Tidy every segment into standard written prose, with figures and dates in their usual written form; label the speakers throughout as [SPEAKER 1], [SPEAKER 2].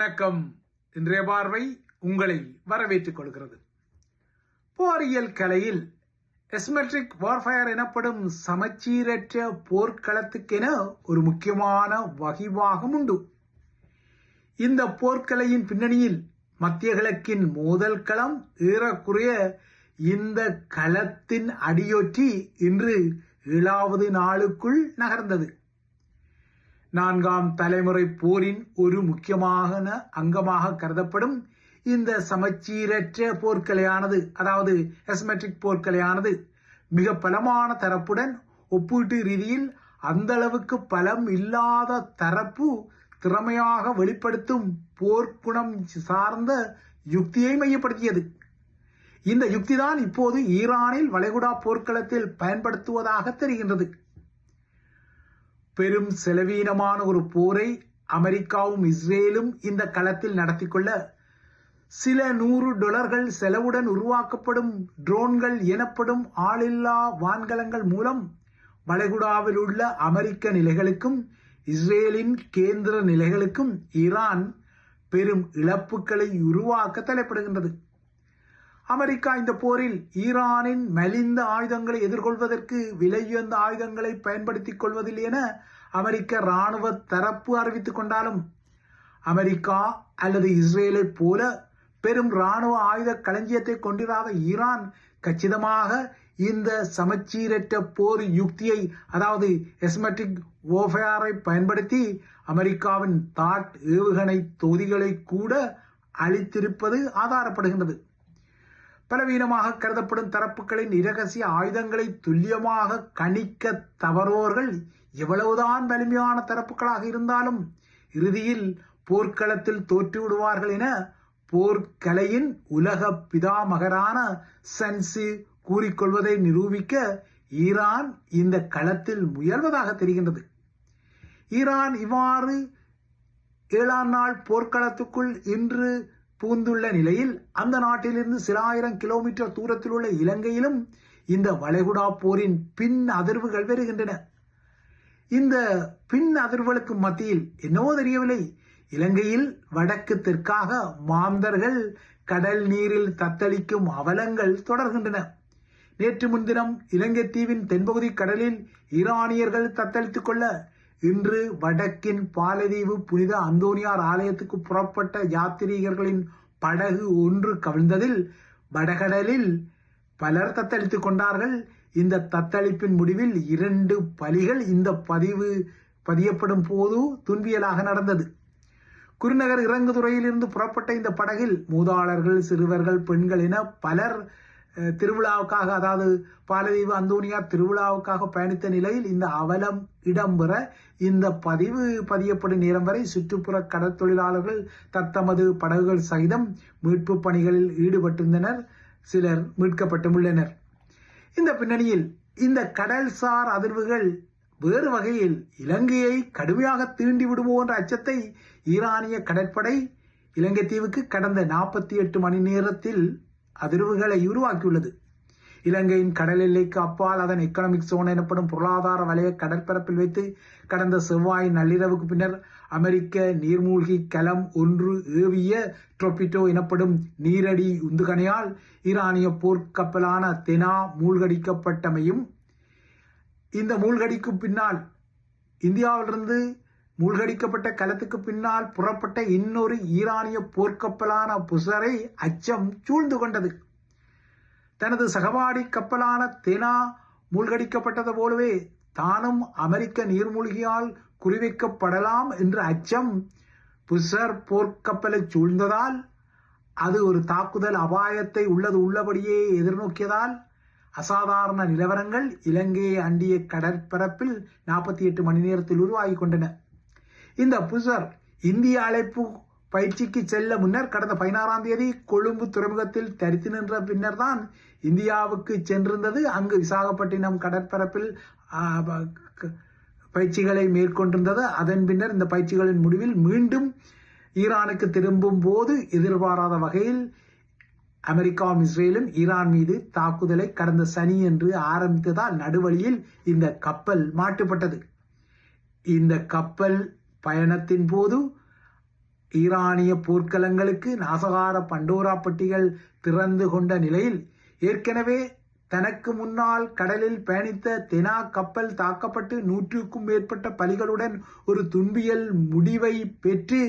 [SPEAKER 1] வணக்கம். இன்றைய பார்வை உங்களை வரவேற்றுக் கொள்கிறது. போரியல் கலையில் எசிமெட்ரிக் வார்ஃபயர் எனப்படும் சமச்சீரற்ற போர்க்களத்துக்கென ஒரு முக்கியமான வகிபாகம் உண்டு. இந்த போர்க்கலையின் பின்னணியில் மத்திய கிழக்கின் மோதல் களம் ஏறக்குறைய இந்த களத்தின் அடியொற்றி இன்று 7வது நாளுக்குள் நகர்ந்தது. 4ஆம் தலைமுறை போரின் ஒரு முக்கியமான அங்கமாக கருதப்படும் இந்த சமச்சீரற்ற போர்க்கலையானது, அதாவது எசிமெட்ரிக் போர்க்கலையானது, மிக பலமான தரப்புடன் ஒப்பீட்டு ரீதியில் அந்த அளவுக்கு பலம் இல்லாத தரப்பு திறமையாக வெளிப்படுத்தும் போர்க்குணம் சார்ந்த யுக்தியை மையப்படுத்தியது. இந்த யுக்திதான் இப்போது ஈரானில் வளைகுடா போர்க்களத்தில் பயன்படுத்துவதாக தெரிகின்றது. பெரும் செலவீனமான ஒரு போரை அமெரிக்காவும் இஸ்ரேலும் இந்த களத்தில் நடத்தி கொள்ள சில $100 செலவுடன் உருவாக்கப்படும் ட்ரோன்கள் எனப்படும் ஆளில்லா வான்கலங்கள் மூலம் வளைகுடாவில் உள்ள அமெரிக்க நிலைகளுக்கும் இஸ்ரேலின் கேந்திர நிலைகளுக்கும் ஈரான் பெரும் இழப்புகளை உருவாக்க தலைப்படுகின்றது. அமெரிக்கா இந்த போரில் ஈரானின் மலிந்த ஆயுதங்களை எதிர்கொள்வதற்கு விலையுயர்ந்த ஆயுதங்களை பயன்படுத்திக் கொள்வதில்லை என அமெரிக்க இராணுவ தரப்பு அறிவித்துக் கொண்டாலும், அமெரிக்கா அல்லது இஸ்ரேலை போல பெரும் இராணுவ ஆயுத களஞ்சியத்தை கொண்டிராத ஈரான் கச்சிதமாக இந்த சமச்சீரற்ற போர் யுக்தியை, அதாவது எசிமெட்ரிக் வார்ஃபயரை பயன்படுத்தி அமெரிக்காவின் தாட் ஏவுகணை தொகுதிகளை கூட அழித்திருப்பது ஆதாரப்படுகின்றது. பலவீனமாக கருதப்படும் தரப்புகளின் இரகசிய ஆயுதங்களை துல்லியமாக கணிக்க தவறுவோர்கள் எவ்வளவுதான் வலிமையான தரப்புகளாக இருந்தாலும் இறுதியில் போர்க்களத்தில் தோற்றுவிடுவார்கள் என போர்க்கலையின் உலக பிதாமகரான சென்சி கூறிக்கொள்வதை நிரூபிக்க ஈரான் இந்த களத்தில் முயல்வதாக தெரிகின்றது. ஈரான் இவ்வாறு 7ஆம் நாள் போர்க்களத்துக்குள் இன்று பூந்துள்ள நிலையில் அந்த நாட்டிலிருந்து சில 1000 கிலோமீட்டர் தூரத்தில் உள்ள இலங்கையிலும் இந்த வளைகுடா போரின் பின் அதிர்வுகள் வருகின்றன. இந்த பின் அதிர்வுகளுக்கு மத்தியில் என்னவோ தெரியவில்லை, இலங்கையில் வடக்கு தெற்காக மாந்தர்கள் கடல் நீரில் தத்தளிக்கும் அவலங்கள் தொடர்கின்றன. நேற்று முன்தினம் இலங்கை தீவின் தென்பகுதி கடலில் ஈரானியர்கள் தத்தளித்துக் கொள்ள இன்று வடக்கின் பாலதீவு புனித அந்தோனியார் ஆலயத்துக்கு புறப்பட்ட யாத்திரிகர்களின் படகு ஒன்று கவிழ்ந்ததில் வடகடலில் பலர் தத்தளித்துக் கொண்டார்கள். இந்த தத்தளிப்பின் முடிவில் 2 பலிகள் இந்த பதியப்படும் போது துன்பியலாக நடந்தது. குருநகர் இறங்குதுறையிலிருந்து புறப்பட்ட இந்த படகில் மூதாளர்கள், சிறுவர்கள், பெண்கள் என பலர் திருவிழாவுக்காக, அதாவது பாலதீவு அந்தோனியார் திருவிழாவுக்காக பயணித்த நிலையில் இந்த அவலம் இடம்பெற இந்த பதியப்படும் நேரம் வரை சுற்றுப்புற கடல் தொழிலாளர்கள் தத்தமது படகுகள் சகிதம் மீட்பு பணிகளில் ஈடுபட்டிருந்தனர். சிலர் மீட்கப்பட்டுள்ளனர். இந்த பின்னணியில் இந்த கடல்சார் அதிர்வுகள் வேறு வகையில் இலங்கையை கடுமையாக தீண்டி விடுமோ என்ற அச்சத்தை ஈரானிய கடற்படை இலங்கை தீவுக்கு கடந்த 48 மணி நேரத்தில் அதிர்வுகளை உருவாக்கியுள்ளது. இலங்கையின் கடல் எல்லைக்கு அப்பால் அதன் எக்கனாமிக் சோன் எனப்படும் பொருளாதார வலய கடற்பரப்பில் வைத்து கடந்த செவ்வாய் நள்ளிரவுக்கு பின்னர் அமெரிக்க நீர்மூழ்கி கலம் ஒன்று ஏவிய ட்ரொபிட்டோ எனப்படும் நீரடி உந்துகணையால் ஈரானிய போர்க்கப்பலான தெனா மூழ்கடிக்கப்பட்டமையும், இந்த மூழ்கடிக்கும் பின்னால் இந்தியாவிலிருந்து மூழ்கடிக்கப்பட்ட கலத்துக்கு பின்னால் புறப்பட்ட இன்னொரு ஈரானிய போர்க்கப்பலான புசரை அச்சம் சூழ்ந்து கொண்டது. தனது சகபாடி கப்பலான தெனா மூழ்கடிக்கப்பட்டது போலவே தானும் அமெரிக்க நீர்மூழ்கியால் குறிவைக்கப்படலாம் என்ற அச்சம் புசர் போர்க்கப்பலை சூழ்ந்ததால், அது ஒரு தாக்குதல் அபாயத்தை உள்ளபடியே எதிர்நோக்கியதால் அசாதாரண நிலவரங்கள் இலங்கையை அண்டிய கடற்பரப்பில் 48 மணி நேரத்தில் உருவாகி கொண்டன. இந்த புசர் இந்திய அழைப்பு பயிற்சிக்கு செல்ல முன்னர் கடந்த 16ஆம் தேதி கொழும்பு துறைமுகத்தில் தரித்து நின்ற பின்னர் தான் இந்தியாவுக்கு சென்றிருந்தது. அங்கு விசாகப்பட்டினம் கடற்பரப்பில் பயிற்சிகளை மேற்கொண்டிருந்தது. அதன் பின்னர் இந்த பயிற்சிகளின் முடிவில் மீண்டும் ஈரானுக்கு திரும்பும் போது எதிர்பாராத வகையில் அமெரிக்காவும் இஸ்ரேலும் ஈரான் மீது தாக்குதலை கடந்த சனியன்று ஆரம்பித்ததால் நடுவழியில் இந்த கப்பல் மாட்டுப்பட்டது. இந்த கப்பல் பயணத்தின் போது ஈரானிய போர்க்களங்களுக்கு நாசகார பண்டோரா பெட்டிகள் திறந்து கொண்ட நிலையில் ஏற்கனவே தனக்கு முன்னால் கடலில் பயணித்த தெனா கப்பல் தாக்கப்பட்டு 100க்கும் மேற்பட்ட பலிகளுடன் ஒரு துன்பியல் முடிவை பெற்று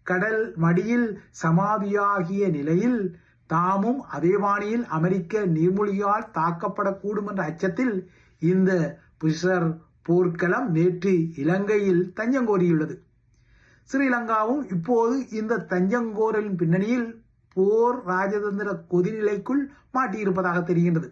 [SPEAKER 1] கடல் மடியில் சமாதியாகிய நிலையில் தாமும் அதே பாணியில் அமெரிக்க நீர்மூழ்கியால் தாக்கப்படக்கூடும் என்ற அச்சத்தில் இந்த புஷர் போர்க்களம் நேற்று இலங்கையில் தஞ்சம் கோரியுள்ளது. ஸ்ரீலங்காவும் இப்போது இந்த தஞ்சங்கோரலின் பின்னணியில் போர் ராஜதந்திர கொதிநிலைக்குள் மாட்டியிருப்பதாக தெரிகின்றது.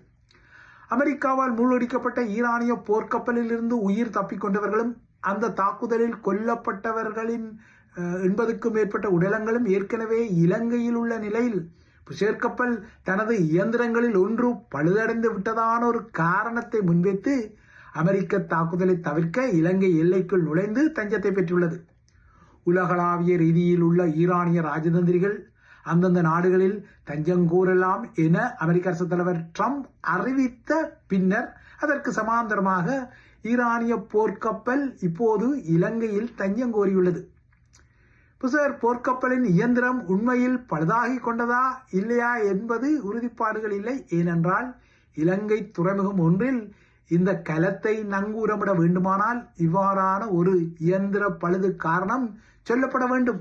[SPEAKER 1] அமெரிக்காவால் மூழ்கடிக்கப்பட்ட ஈரானிய போர்க்கப்பலில் இருந்து உயிர் தப்பிக்கொண்டவர்களும் அந்த தாக்குதலில் கொல்லப்பட்டவர்களின் 80க்கும் மேற்பட்ட உடலங்களும் ஏற்கனவே இலங்கையில் உள்ள நிலையில் புஷர் கப்பல் தனது இயந்திரங்களில் ஒன்று பழுதடைந்து விட்டதான ஒரு காரணத்தை முன்வைத்து அமெரிக்க தாக்குதலை தவிர்க்க இலங்கை எல்லைக்குள் நுழைந்து தஞ்சத்தை பெற்றுள்ளது. உலகளாவிய ரீதியில் உள்ள ஈரானிய ராஜதந்திரிகள் அந்தந்த நாடுகளில் தஞ்சம் கோரலாம் என அமெரிக்க அரசு தலைவர் ட்ரம்ப் அறிவித்த பின்னர் அதற்கு சமாந்தரமாக ஈரானிய போர்க்கப்பல் இப்போது இலங்கையில் தஞ்சம் கோரியுள்ளது. புஷர் போர்க்கப்பலின் இயந்திரம் உண்மையில் பழுதாகி கொண்டதா இல்லையா என்பது உறுதிப்பாடுகள் இல்லை. ஏனென்றால் இலங்கை துறைமுகம் ஒன்றில் இந்த கலத்தை நங்கூரமிட வேண்டுமானால் இவ்வாறான ஒரு இயந்திர பழுது காரணம் சொல்லப்பட வேண்டும்.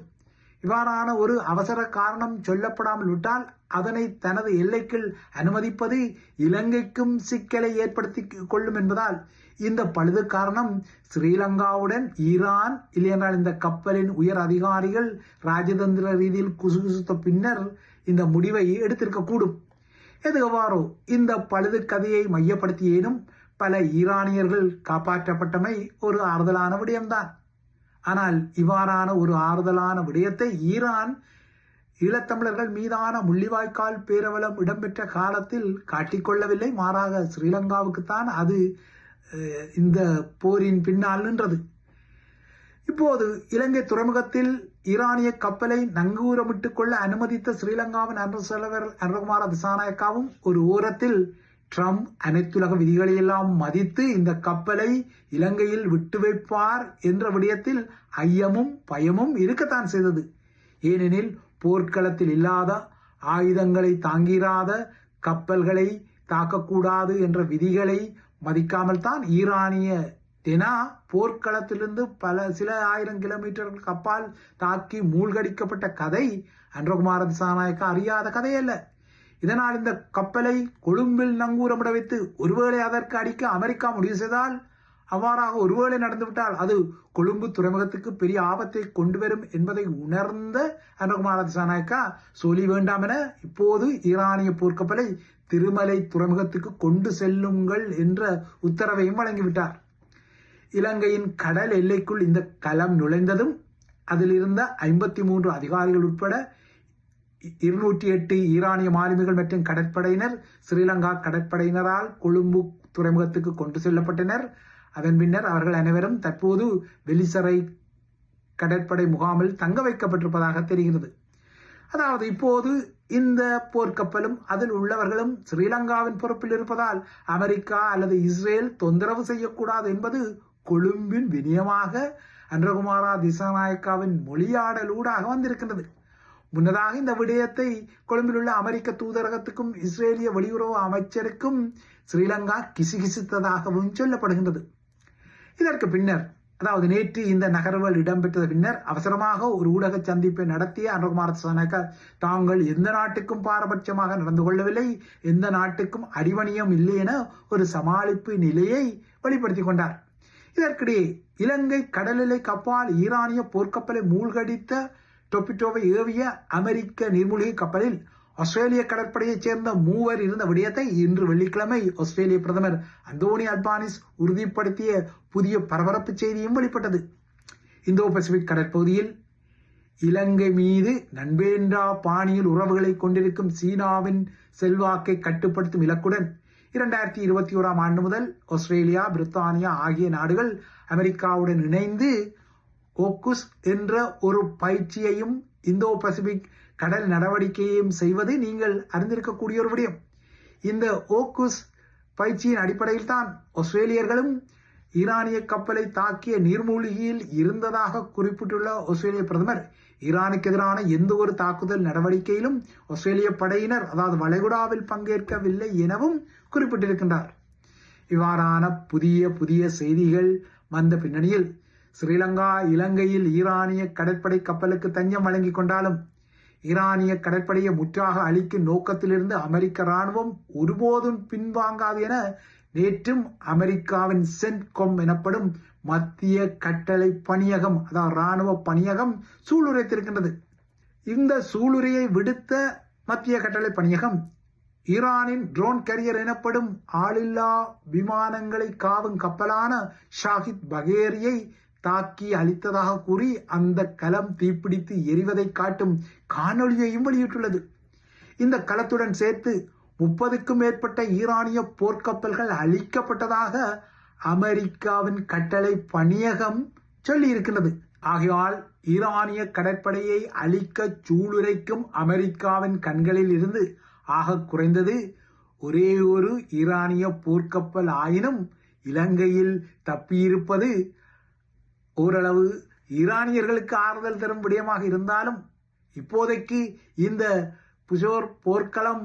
[SPEAKER 1] இவ்வாறான ஒரு அவசர காரணம் சொல்லப்படாமல் விட்டால் அதனை தனது எல்லைக்குள் அனுமதிப்பது இலங்கைக்கும் சிக்கலை ஏற்படுத்தி கொள்ளும் என்பதால் இந்த பழுது காரணம் ஸ்ரீலங்காவுடன் ஈரான் இல்லையென்றால் இந்த கப்பலின் உயர் அதிகாரிகள் ராஜதந்திர ரீதியில் குசுகுசுத்த பின்னர் இந்த முடிவை எடுத்திருக்கக்கூடும். எதுவாறோ இந்த பழுது கதையை மையப்படுத்தியேனும் பல ஈரானியர்கள் காப்பாற்றப்பட்டமை ஒரு ஆறுதலான விடயம்தான். ஆனால் இவ்வாறான ஒரு ஆறுதலான விடயத்தை ஈரான் ஈழத்தமிழர்கள் மீதான முள்ளிவாய்க்கால் பேரவலம் இடம்பெற்ற காலத்தில் காட்டிக்கொள்ளவில்லை. மாறாக ஸ்ரீலங்காவுக்குத்தான் அது இந்த போரின் பின்னால் நின்றது. இப்போது இலங்கை துறைமுகத்தில் ஈரானிய கப்பலை நங்கூரமிட்டுக் கொள்ள அனுமதித்த ஸ்ரீலங்காவின் அரசு தலைவர் அனுரகுமார திசாநாயக்காவும் ஒரு ஓரத்தில் ட்ரம்ப் அனைத்துலக விதிகளையெல்லாம் மதித்து இந்த கப்பலை இலங்கையில் விட்டு வைப்பார் என்ற விடயத்தில் ஐயமும் பயமும் இருக்கத்தான் செய்தது. ஏனெனில் போர்க்களத்தில் இல்லாத ஆயுதங்களை தாங்கிறாத கப்பல்களை தாக்கக்கூடாது என்ற விதிகளை மதிக்காமல் தான் ஈரானிய தெனா போர்க்களத்திலிருந்து சில ஆயிரம் கிலோமீட்டர்களுக்கு அப்பால் தாக்கி மூழ்கடிக்கப்பட்ட கதை அனுரகுமார திசாநாயக்கா அறியாத கதையல்ல. இதனால் இந்த கப்பலை கொழும்பில் நங்கூரமிட வைத்து ஒருவேளை அதற்கு அடிக்க அமெரிக்கா முடிவு செய்தால், அவ்வாறாக ஒருவேளை நடந்துவிட்டால் அது கொழும்பு துறைமுகத்துக்கு பெரிய ஆபத்தை கொண்டு வரும் என்பதை உணர்ந்த அனுரகுமார திசாநாயக்கா சொல்லி வேண்டாம் என இப்போது ஈரானிய போர்க்கப்பலை திருமலை துறைமுகத்துக்கு கொண்டு செல்லுங்கள் என்ற உத்தரவையும் வழங்கிவிட்டார். இலங்கையின் கடல் எல்லைக்குள் இந்த கலம் நுழைந்ததும் அதில் இருந்த 53 அதிகாரிகள் உட்பட 208 ஈரானிய மாலுமிகள் மற்றும் கடற்படையினர் ஸ்ரீலங்கா கடற்படையினரால் கொழும்பு துறைமுகத்துக்கு கொண்டு செல்லப்பட்டனர். அதன் பின்னர் அவர்கள் அனைவரும் தற்போது வெலிசரை கடற்படை முகாமில் தங்க வைக்கப்பட்டிருப்பதாக தெரிகிறது. அதாவது இப்போது இந்த போர்க்கப்பலும் அதில் உள்ளவர்களும் ஸ்ரீலங்காவின் பொறுப்பில் இருப்பதால் அமெரிக்கா அல்லது இஸ்ரேல் தொந்தரவு செய்யக்கூடாது என்பது கொழும்பின் வினயமாக அனுரகுமார திசாநாயக்காவின் மொழியாடலூடாக வந்திருக்கின்றது. முன்னதாக இந்த விடயத்தை கொழும்பில் உள்ள அமெரிக்க தூதரகத்துக்கும் இஸ்ரேலிய வெளியுறவு அமைச்சருக்கும் ஸ்ரீலங்கா கிசுகிசுத்ததாகவும் சொல்லப்படுகின்றது. இதற்கு பின்னர், அதாவது நேற்று இந்த நகர்வுகள் இடம்பெற்ற பின்னர் அவசரமாக ஒரு ஊடக சந்திப்பை நடத்திய அனுரகுமார திசாநாயக்கா தாங்கள் எந்த நாட்டுக்கும் பாரபட்சமாக நடந்து கொள்ளவில்லை, எந்த நாட்டுக்கும் அடிவணியம் இல்லை என ஒரு சமாளிப்பு நிலையை வெளிப்படுத்திக் கொண்டார். இதற்கிடையே இலங்கை கடலிலை கப்பால் ஈரானிய போர்க்கப்பலை மூழ்கடித்த டொபிட்டோவை ஏவிய அமெரிக்க நீர்மூழ்கி கப்பலில் ஆஸ்திரேலிய கடற்படையைச் சேர்ந்த 3 இருந்த விடயத்தை இன்று வெள்ளிக்கிழமை ஆஸ்திரேலிய பிரதமர் அந்தோனி அல்பானிஸ் உறுதிப்படுத்திய புதிய பரபரப்பு செய்தியும் வெளிப்பட்டது. இந்தோ பசிபிக் கடற்பகுதியில் இலங்கை மீது நண்பேண்டா பாணியில் உறவுகளை கொண்டிருக்கும் சீனாவின் செல்வாக்கை கட்டுப்படுத்தும் இலக்குடன் 2021 ஆண்டு முதல் ஆஸ்திரேலியா, பிரித்தானியா ஆகிய நாடுகள் அமெரிக்காவுடன் இணைந்து ஓக்குஸ் என்ற ஒரு பயிற்சியையும் இந்தோ பசிபிக் கடல் நடவடிக்கையையும் செய்வது நீங்கள் அறிந்திருக்கக்கூடிய ஒரு விடயம். இந்த ஓக்குஸ் பயிற்சியின் அடிப்படையில் தான் ஆஸ்திரேலியர்களும் ஈரானிய கப்பலை தாக்கிய நீர்மூழ்கியில் இருந்ததாக குறிப்பிட்டுள்ள ஆஸ்திரேலிய பிரதமர், ஈரானுக்கு எதிரான எந்த ஒரு தாக்குதல் நடவடிக்கையிலும் ஆஸ்திரேலிய படையினர் அதாவது வளைகுடாவில் பங்கேற்கவில்லை எனவும் குறிப்பிட்டிருக்கின்றார். இவ்வாறான புதிய செய்திகள் வந்த பின்னணியில் ஸ்ரீலங்கா இலங்கையில் ஈரானிய கடற்படை கப்பலுக்கு தஞ்சம் வழங்கிக் கொண்டாலும் ஈரானிய கடற்படையை முற்றாக அழிக்கும் நோக்கத்திலிருந்து அமெரிக்க ராணுவம் ஒருபோதும் பின்வாங்காது என நேற்றும் அமெரிக்காவின் சென்ட்கொம் எனப்படும் மத்திய கட்டளை பணியகம் அதாவது ராணுவ பணியகம் சூளுரைத்திருக்கின்றது. இந்த சூளுரையை விடுத்த மத்திய கட்டளை பணியகம் ஈரானின் ட்ரோன் கேரியர் எனப்படும் ஆளில்லா விமானங்களை காவும் கப்பலான ஷாஹித் பகேரியை தாக்கி அழித்ததாக கூறி அந்த களம் தீப்பிடித்து எரிவதை காட்டும் காணொளியையும் வெளியிட்டுள்ளது. இந்த களத்துடன் சேர்த்து 30க்கும் மேற்பட்ட ஈரானிய போர்க்கப்பல்கள் அழிக்கப்பட்டதாக அமெரிக்காவின் கட்டளை பணியகம் சொல்லி இருக்கின்றது. ஆகையால் ஈரானிய கடற்படையை அழிக்க சூளுரைக்கும் அமெரிக்காவின் கண்களில் இருந்து ஆக குறைந்தது ஒரே ஒரு ஈரானிய போர்க்கப்பல் ஆயினும் இலங்கையில் தப்பியிருப்பது ஓரளவு ஈரானியர்களுக்கு ஆறுதல் தரும் விடயமாக இருந்தாலும், இப்போதைக்கு இந்த புஷோர் போர்க்களம்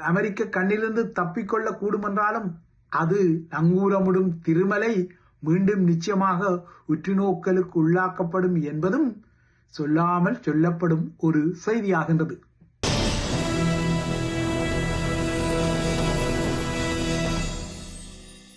[SPEAKER 1] அமெரிக்க கண்ணிலிருந்து தப்பிக்கொள்ள கூடும் என்றாலும் அது நங்கூரமிடும் திருமலை மீண்டும் நிச்சயமாக உற்றுநோக்கலுக்கு உள்ளாக்கப்படும் என்பதும் சொல்லாமல் சொல்லப்படும் ஒரு செய்தியாகின்றது.